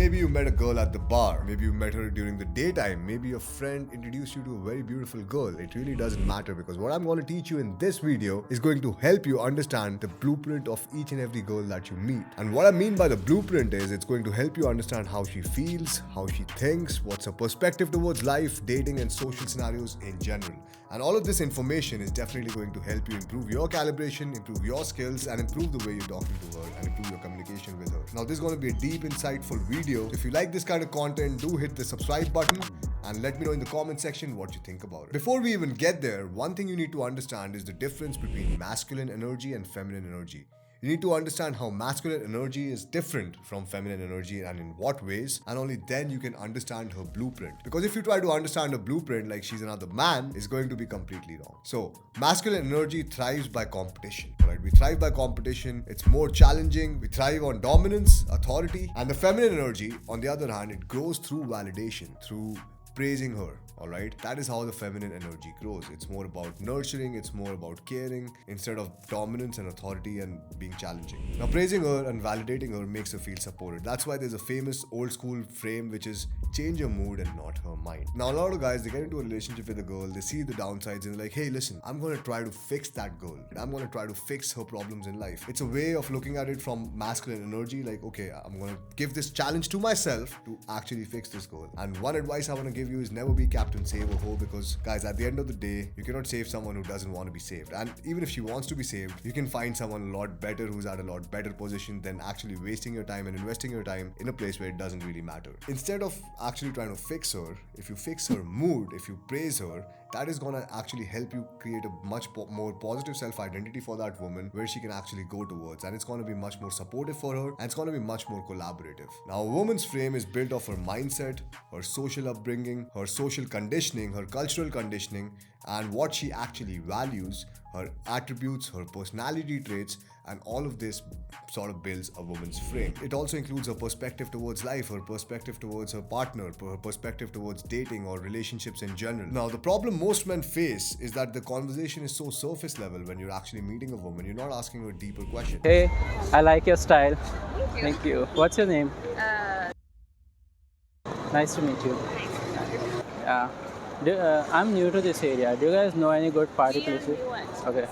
Maybe you met a girl at the bar, maybe you met her during the daytime, maybe a friend introduced you to a very beautiful girl. It really doesn't matter, because what I'm going to teach you in this video is going to help you understand the blueprint of each and every girl that you meet. And what I mean by the blueprint is it's going to help you understand how she feels, how she thinks, what's her perspective towards life, dating and social scenarios in general. And all of this information is definitely going to help you improve your calibration, improve your skills, and improve the way you're talking to her and improve your communication with her. Now, this is going to be a deep, insightful video. If you like this kind of content, do hit the subscribe button and let me know in the comment section what you think about it. Before we even get there, one thing you need to understand is the difference between masculine energy and feminine energy. You need to understand how masculine energy is different from feminine energy and in what ways, and only then you can understand her blueprint. Because if you try to understand her blueprint like she's another man, it's going to be completely wrong. So, masculine energy thrives by competition, right? We thrive by competition. It's more challenging. We thrive on dominance, authority. And the feminine energy, on the other hand, it grows through validation, through praising her. Alright, that is how the feminine energy grows. It's more about nurturing, it's more about caring, instead of dominance and authority and being challenging. Now, praising her and validating her makes her feel supported. That's why there's a famous old school frame which is change your mood and not her mind. Now, a lot of guys, they get into a relationship with a girl, they see the downsides and they're like, hey, listen, I'm gonna try to fix that girl. I'm gonna try to fix her problems in life. It's a way of looking at it from masculine energy, like, okay, I'm gonna give this challenge to myself to actually fix this girl. And one advice I wanna give you is never be Captain Save a Hoe, because guys, at the end of the day, you cannot save someone who doesn't want to be saved. And even if she wants to be saved, you can find someone a lot better who's at a lot better position than actually wasting your time and investing your time in a place where it doesn't really matter. Instead of actually trying to fix her, if you fix her mood, if you praise her, that is gonna actually help you create a much more positive self-identity for that woman where she can actually go towards, and it's gonna be much more supportive for her, and it's gonna be much more collaborative. Now, a woman's frame is built off her mindset, her social upbringing, her social conditioning, her cultural conditioning, and what she actually values, her attributes, her personality traits, and all of this sort of builds a woman's frame. It also includes her perspective towards life, her perspective towards her partner, her perspective towards dating or relationships in general. Now, the problem most men face is that the conversation is so surface level. When you're actually meeting a woman, you're not asking her deeper questions. Hey, I like your style. Thank you. Thank you. What's your name? Nice to meet you. Yeah. I'm new to this area. Do you guys know any good party places? Okay.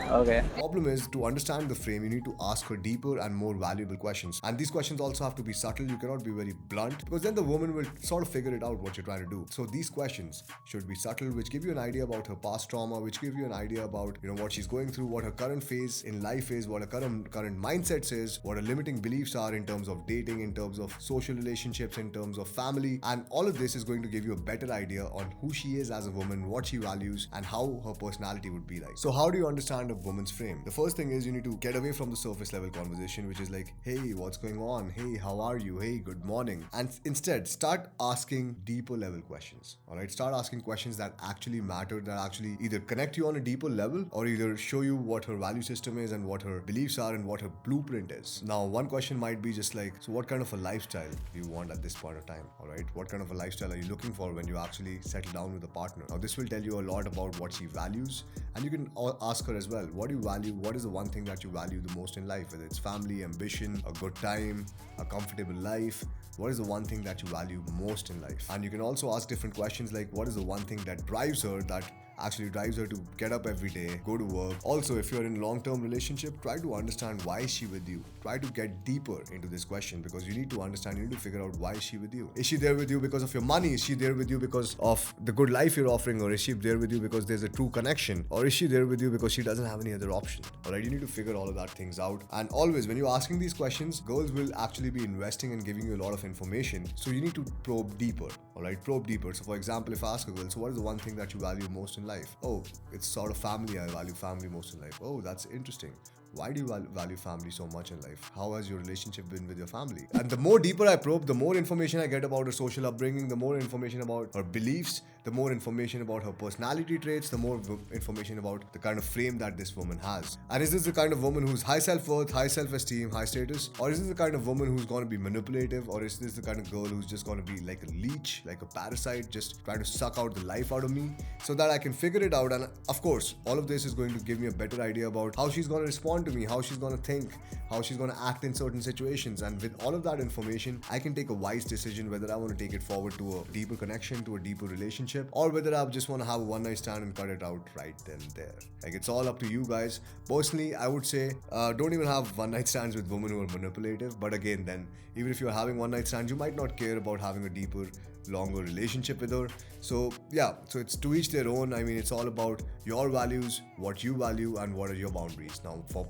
Okay. The problem is, to understand the frame, you need to ask her deeper and more valuable questions. And these questions also have to be subtle. You cannot be very blunt, because then the woman will sort of figure it out what you're trying to do. So these questions should be subtle, which give you an idea about her past trauma, which give you an idea about, what she's going through, what her current phase in life is, what her current mindset is, what her limiting beliefs are in terms of dating, in terms of social relationships, in terms of family. And all of this is going to give you a better idea on who she is as a woman, what she values, and how her personality would be like. So how do you understand a woman's frame? The first thing is you need to get away from the surface level conversation, which is like, hey, what's going on? Hey, how are you? Hey, good morning. And instead, start asking deeper level questions. Alright, start asking questions that actually matter, that actually either connect you on a deeper level or either show you what her value system is and what her beliefs are and what her blueprint is. Now, one question might be just like, so what kind of a lifestyle do you want at this point of time? Alright, what kind of a lifestyle are you looking for when you actually settle down with a partner? Now, this will tell you a lot about what she values, and you can ask her as well, what do you value? What is the one thing that you value the most in life? Whether it's family, ambition, a good time, a comfortable life, what is the one thing that you value most in life? And you can also ask different questions like, what is the one thing that drives her, that actually drives her to get up every day, go to work. Also, if you're in a long-term relationship, try to understand why is she with you. Try to get deeper into this question, because you need to understand, you need to figure out why is she with you. Is she there with you because of your money? Is she there with you because of the good life you're offering? Or is she there with you because there's a true connection? Or is she there with you because she doesn't have any other option? Alright, you need to figure all of that things out. And always, when you're asking these questions, girls will actually be investing and giving you a lot of information. So you need to probe deeper. Alright, probe deeper. So for example, if I ask a girl, so what is the one thing that you value most in life? Oh, it's sort of family. I value family most in life. Oh, that's interesting. Why do you value family so much in life? How has your relationship been with your family? And the more deeper I probe, the more information I get about her social upbringing, the more information about her beliefs, the more information about her personality traits, the more information about the kind of frame that this woman has. And is this the kind of woman who's high self-worth, high self-esteem, high status? Or is this the kind of woman who's going to be manipulative? Or is this the kind of girl who's just going to be like a leech, like a parasite, just trying to suck out the life out of me so that I can figure it out? And of course, all of this is going to give me a better idea about how she's going to respond respond to me, how she's gonna think, how she's gonna act in certain situations. And with all of that information, I can take a wise decision whether I want to take it forward to a deeper connection, to a deeper relationship, or whether I just want to have a one night stand and cut it out right then and there. Like, it's all up to you guys. Personally, I would say don't even have one night stands with women who are manipulative. But again, then even if you're having one night stands, you might not care about having a deeper, longer relationship with her. So yeah, so it's to each their own. I mean, it's all about your values, what you value, and what are your boundaries. Now, for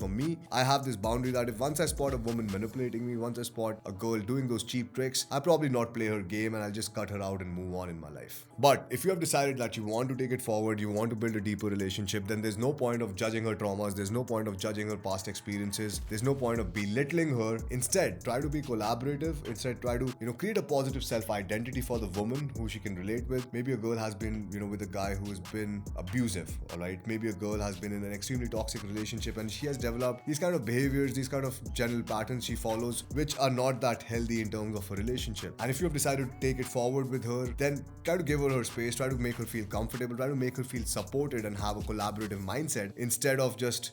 me, I have this boundary that if once I spot a woman manipulating me, once I spot a girl doing those cheap tricks, I'll probably not play her game and I'll just cut her out and move on in my life. But if you have decided that you want to take it forward, you want to build a deeper relationship, then there's no point of judging her traumas, there's no point of judging her past experiences, there's no point of belittling her. Instead, try to be collaborative. Instead, try to, create a positive self-identity for the woman who she can relate with. Maybe a girl has been, with a guy who has been abusive, all right? Maybe a girl has been in an extremely toxic relationship and she has developed these kind of behaviors, these kind of general patterns she follows, which are not that healthy in terms of a relationship. And if you have decided to take it forward with her, then try to give her space, try to make her feel comfortable, try to make her feel supported and have a collaborative mindset instead of just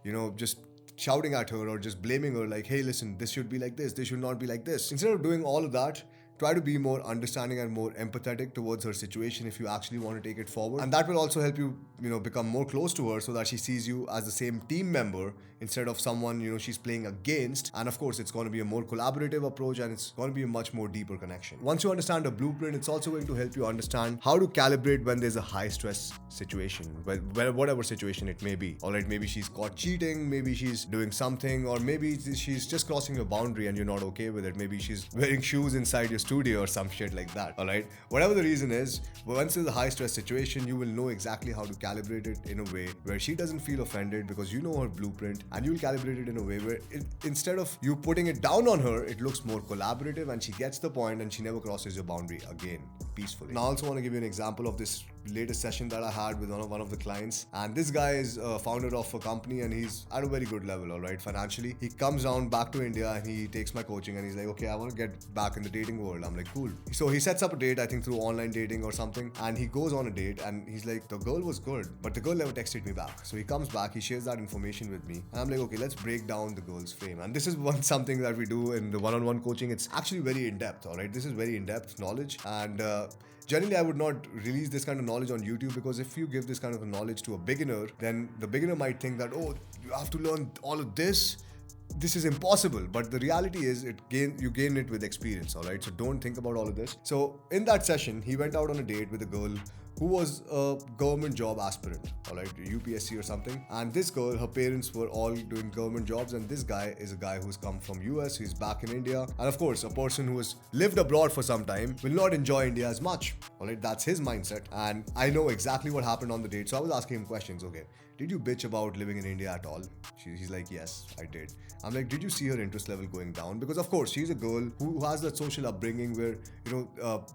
shouting at her or just blaming her like, hey, listen, this should be like this should not be like this. Instead of doing all of that, try to be more understanding and more empathetic towards her situation if you actually want to take it forward. And that will also help you, become more close to her so that she sees you as the same team member instead of someone, she's playing against. And of course, it's going to be a more collaborative approach and it's going to be a much more deeper connection. Once you understand the blueprint, it's also going to help you understand how to calibrate when there's a high stress situation, whatever situation it may be. All right, maybe she's caught cheating, maybe she's doing something, or maybe she's just crossing your boundary and you're not okay with it. Maybe she's wearing shoes inside your studio or some shit like that. All right, whatever the reason is, once there's a high stress situation, you will know exactly how to calibrate it in a way where she doesn't feel offended because you know her blueprint, and you'll calibrate it in a way where instead of you putting it down on her, it looks more collaborative and she gets the point and she never crosses your boundary again peacefully. Now, I also want to give you an example of this latest session that I had with one of the clients, and this guy is a founder of a company and he's at a very good level, all right, financially. He comes down back to India and he takes my coaching and he's like, okay, I want to get back in the dating world. I'm like, cool. So he sets up a date, I think through online dating or something, and he goes on a date and he's like, the girl was good, but the girl never texted me back. So he comes back, he shares that information with me, and I'm like, okay, let's break down the girl's frame. And this is something that we do in the one-on-one coaching. It's actually very in-depth, all right? This is very in-depth knowledge, and generally, I would not release this kind of knowledge on YouTube because if you give this kind of knowledge to a beginner, then the beginner might think that, oh, you have to learn all of this. This is impossible. But the reality is you gain it with experience, all right? So don't think about all of this. So in that session, he went out on a date with a girl who was a government job aspirant, all right, UPSC or something. And this girl, her parents were all doing government jobs, and this guy is a guy who's come from US, he's back in India. And of course, a person who has lived abroad for some time will not enjoy India as much, all right? That's his mindset. And I know exactly what happened on the date. So I was asking him questions. Okay, did you bitch about living in India at all? He's like, yes, I did. I'm like, did you see her interest level going down? Because of course, she's a girl who has that social upbringing where,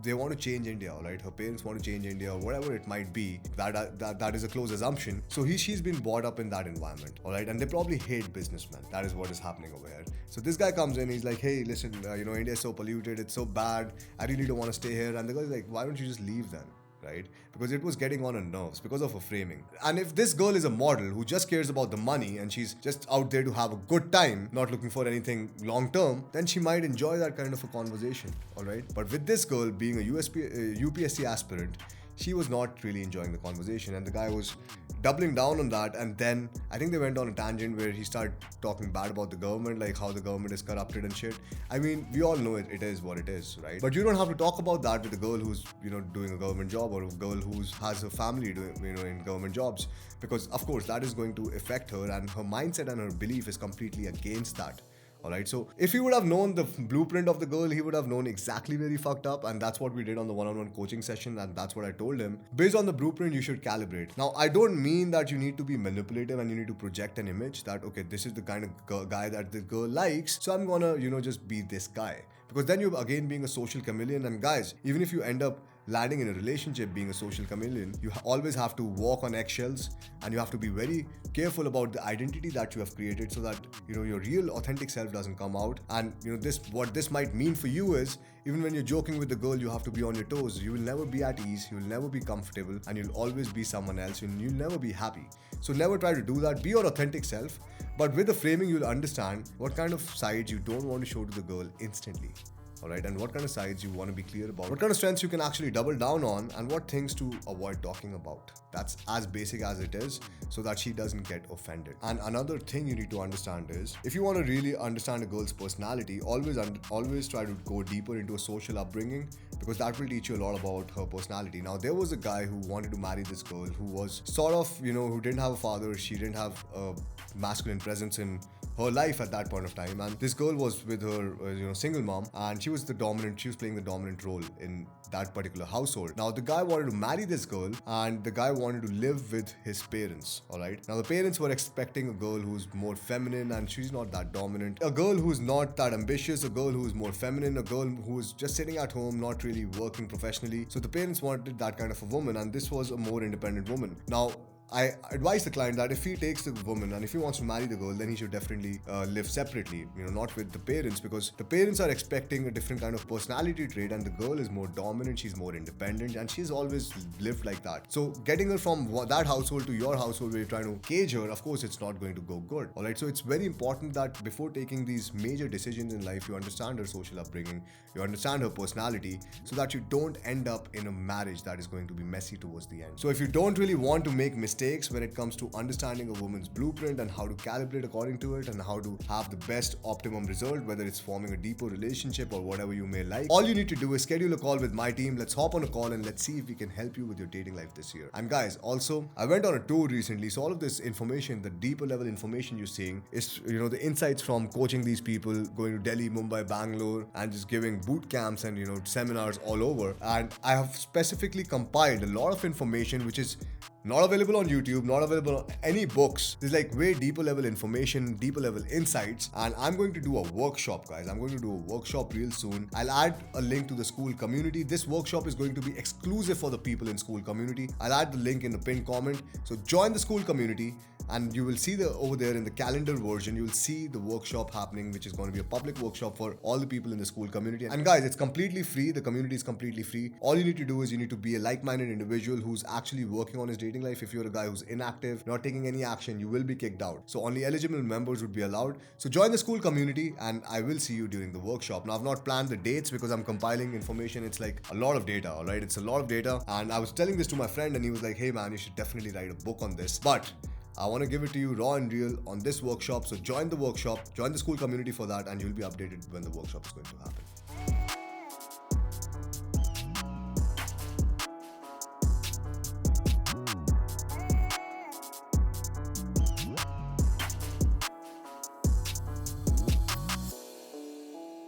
they want to change India, all right? Her parents want to change India or whatever it might be. That is a close assumption. So she's been brought up in that environment, all right? And they probably hate businessmen. That is what is happening over here. So this guy comes in, he's like, hey, listen, India is so polluted, it's so bad, I really don't want to stay here. And the guy's like, why don't you just leave then? Right? Because it was getting on her nerves because of her framing. And if this girl is a model who just cares about the money and she's just out there to have a good time, not looking for anything long term, then she might enjoy that kind of a conversation, all right? But with this girl being a UPSC aspirant, she was not really enjoying the conversation, and the guy was doubling down on that. And then I think they went on a tangent where he started talking bad about the government, like how the government is corrupted and shit. I mean, we all know it is what it is, right? But you don't have to talk about that with a girl who's doing a government job, or a girl who has a family doing in government jobs, because of course that is going to affect her, and her mindset and her belief is completely against that. Alright, so if he would have known the blueprint of the girl, he would have known exactly where he fucked up, and that's what we did on the one-on-one coaching session, and that's what I told him. Based on the blueprint, you should calibrate. Now, I don't mean that you need to be manipulative and you need to project an image that, okay, this is the kind of guy that the girl likes, so I'm gonna, just be this guy. Because then you're again being a social chameleon, and guys, even if you end up landing in a relationship, being a social chameleon, you always have to walk on eggshells, and you have to be very careful about the identity that you have created, so that your real authentic self doesn't come out. And what this might mean for you is, even when you're joking with the girl, you have to be on your toes. You will never be at ease, you will never be comfortable, and you'll always be someone else, and you'll never be happy. So never try to do that. Be your authentic self, but with the framing, you'll understand what kind of sides you don't want to show to the girl instantly. Alright, and what kind of sides you want to be clear about, what kind of strengths you can actually double down on, and what things to avoid talking about. That's as basic as it is, so that she doesn't get offended. And another thing you need to understand is, if you want to really understand a girl's personality, always try to go deeper into a social upbringing, because that will teach you a lot about her personality. Now, there was a guy who wanted to marry this girl who was sort of, who didn't have a father. She didn't have a masculine presence in her life at that point of time, and this girl was with her single mom, and she was playing the dominant role in that particular household. Now, the guy wanted to marry this girl, and the guy wanted to live with his parents. All right, now the parents were expecting a girl who's more feminine, and she's not that dominant, a girl who's not that ambitious, a girl who's more feminine, a girl who's just sitting at home, not really working professionally. So the parents wanted that kind of a woman, and this was a more independent woman. Now, I advise the client that if he takes the woman and if he wants to marry the girl, then he should definitely live separately, not with the parents, because the parents are expecting a different kind of personality trait, and the girl is more dominant, she's more independent, and she's always lived like that. So getting her from that household to your household where you're trying to cage her, of course, it's not going to go good. Alright, so it's very important that before taking these major decisions in life, you understand her social upbringing, you understand her personality, so that you don't end up in a marriage that is going to be messy towards the end. So if you don't really want to make mistakes when it comes to understanding a woman's blueprint and how to calibrate according to it and how to have the best optimum result, whether it's forming a deeper relationship or whatever you may like, all you need to do is schedule a call with my team. Let's hop on a call and let's see if we can help you with your dating life this year. And guys, also, I went on a tour recently, so all of this information, the deeper level information you're seeing is, the insights from coaching these people, going to Delhi, Mumbai, Bangalore, and just giving boot camps and, seminars all over. And I have specifically compiled a lot of information which is not available on YouTube, not available on any books. There's like way deeper level information, deeper level insights, and I'm going to do a workshop, guys. I'm going to do a workshop real soon. I'll add a link to the school community. This workshop is going to be exclusive for the people in school community. I'll add the link in the pinned comment. So join the school community, and you will see over there in the calendar version, you will see the workshop happening, which is going to be a public workshop for all the people in the school community. And guys, it's completely free. The community is completely free. All you need to do is you need to be a like-minded individual who's actually working on his dating life. If you're a guy who's inactive, not taking any action, you will be kicked out. So only eligible members would be allowed. So join the school community, and I will see you during the workshop. Now, I've not planned the dates because I'm compiling information. It's like a lot of data, all right? It's a lot of data. And I was telling this to my friend, and he was like, hey man, you should definitely write a book on this. But I want to give it to you raw and real on this workshop. So join the workshop, join the school community for that, and you'll be updated when the workshop is going to happen.